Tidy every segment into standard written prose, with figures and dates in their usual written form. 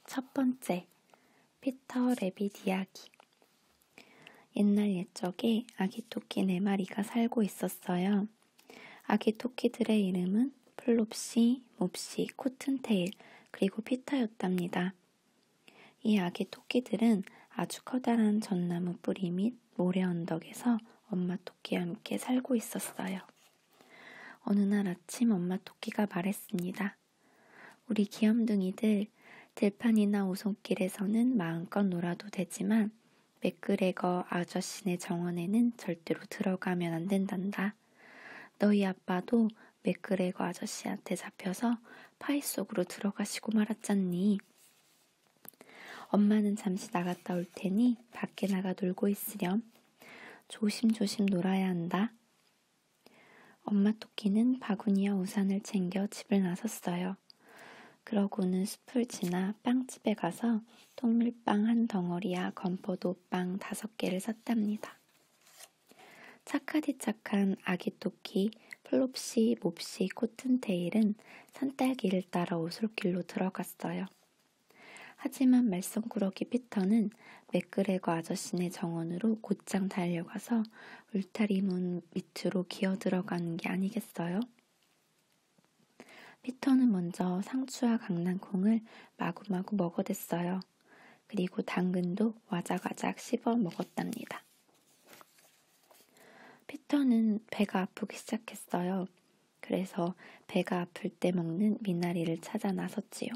첫 번째, 피터 레빗 이야기. 옛날 옛적에 아기 토끼 4마리가 살고 있었어요. 아기 토끼들의 이름은 플롭시, 몹시, 코튼테일, 그리고 피터였답니다. 이 아기 토끼들은 아주 커다란 전나무 뿌리 및 모래 언덕에서 엄마 토끼와 함께 살고 있었어요. 어느 날 아침 엄마 토끼가 말했습니다. 우리 귀염둥이들, 들판이나 오솔길에서는 마음껏 놀아도 되지만 맥그레거 아저씨네 정원에는 절대로 들어가면 안 된단다. 너희 아빠도 맥그레거 아저씨한테 잡혀서 파이 속으로 들어가시고 말았잖니. 엄마는 잠시 나갔다 올 테니 밖에 나가 놀고 있으렴. 조심조심 놀아야 한다. 엄마 토끼는 바구니와 우산을 챙겨 집을 나섰어요. 그러고는 숲을 지나 빵집에 가서 통밀빵 1덩어리와 건포도빵 5개를 샀답니다. 착하디 착한 아기 토끼 플롭시, 몹시, 코튼테일은 산딸기를 따라 오솔길로 들어갔어요. 하지만 말썽꾸러기 피터는 맥그레거 아저씨네 정원으로 곧장 달려가서 울타리 문 밑으로 기어 들어가는 게 아니겠어요? 피터는 먼저 상추와 강낭콩을 마구마구 먹어댔어요. 그리고 당근도 와작와작 씹어 먹었답니다. 피터는 배가 아프기 시작했어요. 그래서 배가 아플 때 먹는 미나리를 찾아 나섰지요.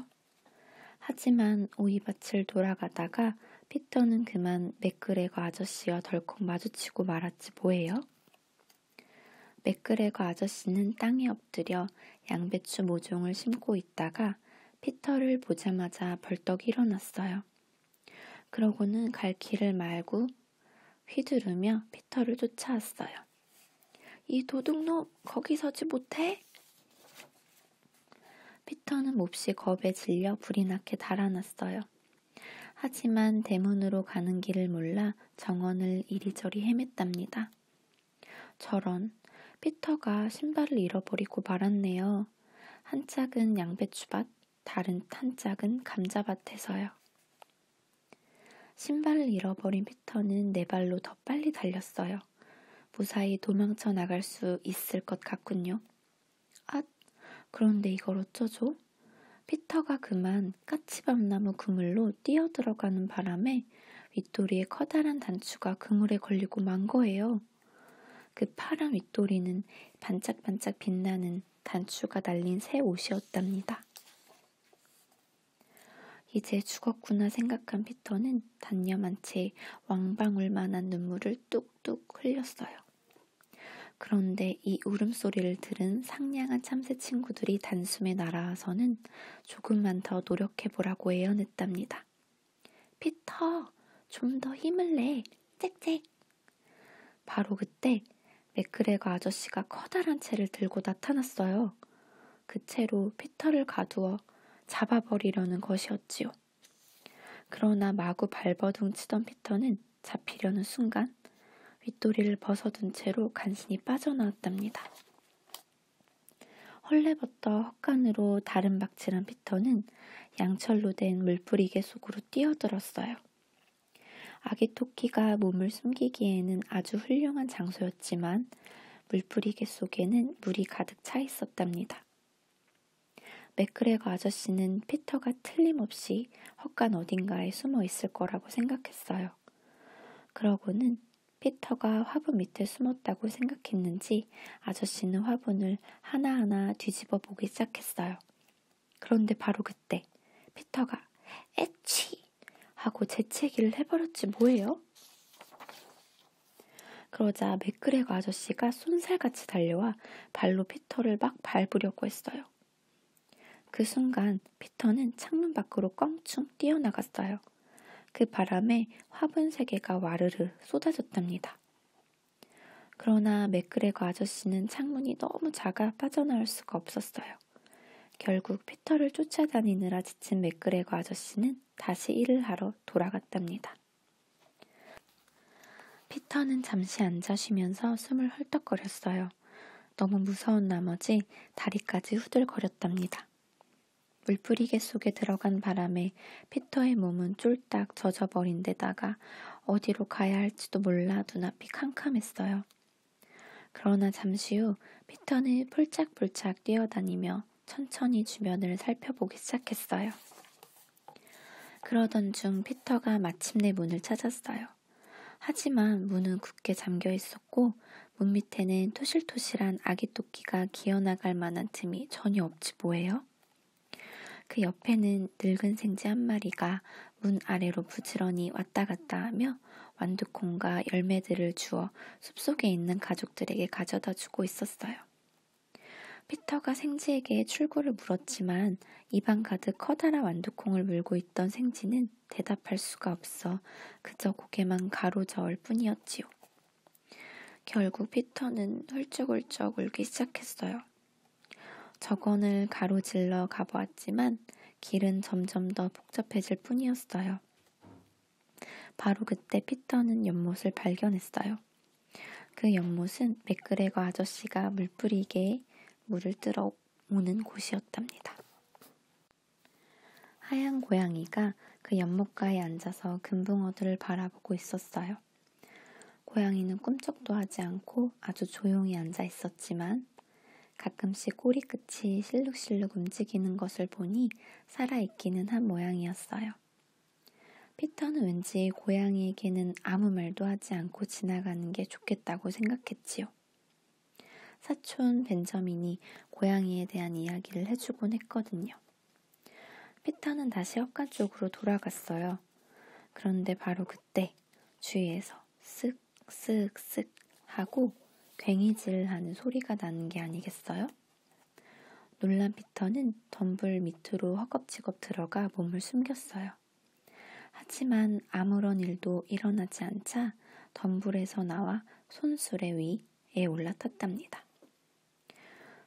하지만 오이밭을 돌아가다가 피터는 그만 맥그레거 아저씨와 덜컥 마주치고 말았지 뭐예요? 맥그레거 아저씨는 땅에 엎드려 양배추 모종을 심고 있다가 피터를 보자마자 벌떡 일어났어요. 그러고는 갈 길을 말고 휘두르며 피터를 쫓아왔어요. 이 도둑놈, 거기 서지 못해? 피터는 몹시 겁에 질려 불이 나게 달아났어요. 하지만 대문으로 가는 길을 몰라 정원을 이리저리 헤맸답니다. 저런, 피터가 신발을 잃어버리고 말았네요. 한 짝은 양배추밭, 다른 한 짝은 감자밭에서요. 신발을 잃어버린 피터는 4발로 더 빨리 달렸어요. 무사히 도망쳐 나갈 수 있을 것 같군요. 아, 그런데 이걸 어쩌죠? 피터가 그만 까치밤나무 그물로 뛰어들어가는 바람에 윗도리에 커다란 단추가 그물에 걸리고 만 거예요. 그 파란 윗도리는 반짝반짝 빛나는 단추가 달린 새 옷이었답니다. 이제 죽었구나 생각한 피터는 단념한 채 왕방울만한 눈물을 뚝뚝 흘렸어요. 그런데 이 울음소리를 들은 상냥한 참새 친구들이 단숨에 날아와서는 조금만 더 노력해보라고 애원했답니다. 피터, 좀 더 힘을 내, 짹짹. 바로 그때 맥그레거 아저씨가 커다란 채를 들고 나타났어요. 그 채로 피터를 가두어 잡아버리려는 것이었지요. 그러나 마구 발버둥 치던 피터는 잡히려는 순간 윗도리를 벗어둔 채로 간신히 빠져나왔답니다. 헐레벌떡 헛간으로 다름박질한 피터는 양철로 된 물뿌리개 속으로 뛰어들었어요. 아기 토끼가 몸을 숨기기에는 아주 훌륭한 장소였지만 물뿌리개 속에는 물이 가득 차 있었답니다. 맥그레거 아저씨는 피터가 틀림없이 헛간 어딘가에 숨어 있을 거라고 생각했어요. 그러고는 피터가 화분 밑에 숨었다고 생각했는지 아저씨는 화분을 하나하나 뒤집어 보기 시작했어요. 그런데 바로 그때 피터가 에취! 하고 재채기를 해버렸지 뭐예요? 그러자 맥그레거 아저씨가 쏜살같이 달려와 발로 피터를 막 밟으려고 했어요. 그 순간 피터는 창문 밖으로 껑충 뛰어나갔어요. 그 바람에 화분 3개가 와르르 쏟아졌답니다. 그러나 맥그레거 아저씨는 창문이 너무 작아 빠져나올 수가 없었어요. 결국 피터를 쫓아다니느라 지친 맥그레거 아저씨는 다시 일을 하러 돌아갔답니다. 피터는 잠시 앉아 쉬면서 숨을 헐떡거렸어요. 너무 무서운 나머지 다리까지 후들거렸답니다. 물뿌리개 속에 들어간 바람에 피터의 몸은 쫄딱 젖어버린 데다가 어디로 가야 할지도 몰라 눈앞이 캄캄했어요. 그러나 잠시 후 피터는 폴짝폴짝 뛰어다니며 천천히 주변을 살펴보기 시작했어요. 그러던 중 피터가 마침내 문을 찾았어요. 하지만 문은 굳게 잠겨 있었고 문 밑에는 토실토실한 아기 토끼가 기어나갈 만한 틈이 전혀 없지 뭐예요? 그 옆에는 늙은 생쥐 한 마리가 문 아래로 부지런히 왔다 갔다 하며 완두콩과 열매들을 주어 숲속에 있는 가족들에게 가져다 주고 있었어요. 피터가 생쥐에게 출구를 물었지만 입안 가득 커다란 완두콩을 물고 있던 생쥐는 대답할 수가 없어 그저 고개만 가로저을 뿐이었지요. 결국 피터는 훌쩍훌쩍 울기 시작했어요. 저건을 가로질러 가보았지만 길은 점점 더 복잡해질 뿐이었어요. 바로 그때 피터는 연못을 발견했어요. 그 연못은 맥그레거 아저씨가 물뿌리개에 물을 뜨러 오는 곳이었답니다. 하얀 고양이가 그 연못가에 앉아서 금붕어들을 바라보고 있었어요. 고양이는 꿈쩍도 하지 않고 아주 조용히 앉아 있었지만 가끔씩 꼬리끝이 실룩실룩 움직이는 것을 보니 살아있기는 한 모양이었어요. 피터는 왠지 고양이에게는 아무 말도 하지 않고 지나가는 게 좋겠다고 생각했지요. 사촌 벤저민이 고양이에 대한 이야기를 해주곤 했거든요. 피터는 다시 헛간 쪽으로 돌아갔어요. 그런데 바로 그때 주위에서 쓱쓱쓱 하고 괭이질을 하는 소리가 나는 게 아니겠어요? 놀란 피터는 덤불 밑으로 허겁지겁 들어가 몸을 숨겼어요. 하지만 아무런 일도 일어나지 않자 덤불에서 나와 손수레 위에 올라탔답니다.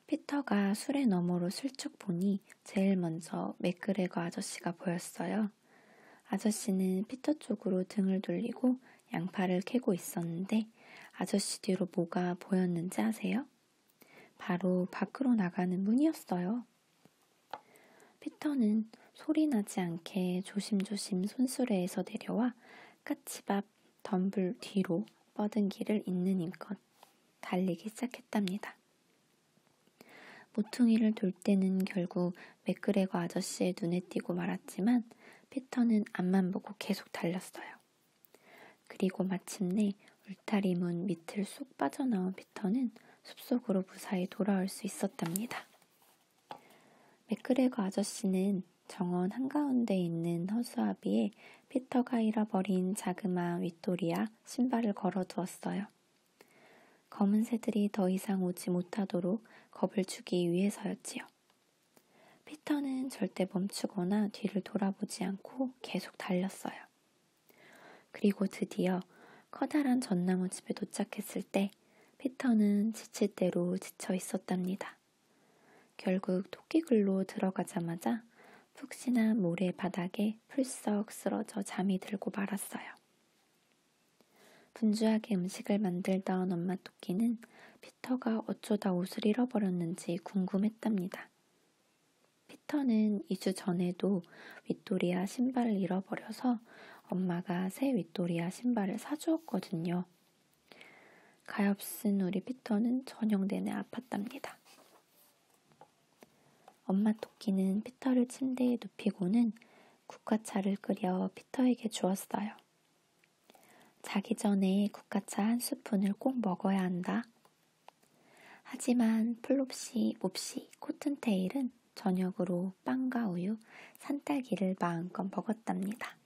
피터가 수레 너머로 슬쩍 보니 제일 먼저 맥그레거 아저씨가 보였어요. 아저씨는 피터 쪽으로 등을 돌리고 양팔을 캐고 있었는데 아저씨 뒤로 뭐가 보였는지 아세요? 바로 밖으로 나가는 문이었어요. 피터는 소리 나지 않게 조심조심 손수레에서 내려와 까치밥 덤불 뒤로 뻗은 길을 있는 힘껏 달리기 시작했답니다. 모퉁이를 돌 때는 결국 맥그레거 아저씨의 눈에 띄고 말았지만 피터는 앞만 보고 계속 달렸어요. 그리고 마침내 울타리 문 밑을 쏙 빠져나온 피터는 숲속으로 무사히 돌아올 수 있었답니다. 맥그레거 아저씨는 정원 한가운데 있는 허수아비에 피터가 잃어버린 자그마한 윗도리와 신발을 걸어두었어요. 검은 새들이 더 이상 오지 못하도록 겁을 주기 위해서였지요. 피터는 절대 멈추거나 뒤를 돌아보지 않고 계속 달렸어요. 그리고 드디어 커다란 전나무 집에 도착했을 때 피터는 지칠 대로 지쳐 있었답니다. 결국 토끼굴로 들어가자마자 푹신한 모래바닥에 풀썩 쓰러져 잠이 들고 말았어요. 분주하게 음식을 만들던 엄마 토끼는 피터가 어쩌다 옷을 잃어버렸는지 궁금했답니다. 피터는 2주 전에도 윗도리와 신발을 잃어버려서 엄마가 새 윗도리와 신발을 사주었거든요. 가엾은 우리 피터는 저녁 내내 아팠답니다. 엄마 토끼는 피터를 침대에 눕히고는 국화차를 끓여 피터에게 주었어요. 자기 전에 국화차 한 스푼을 꼭 먹어야 한다. 하지만 플롭시, 몹시, 코튼테일은 저녁으로 빵과 우유, 산딸기를 마음껏 먹었답니다.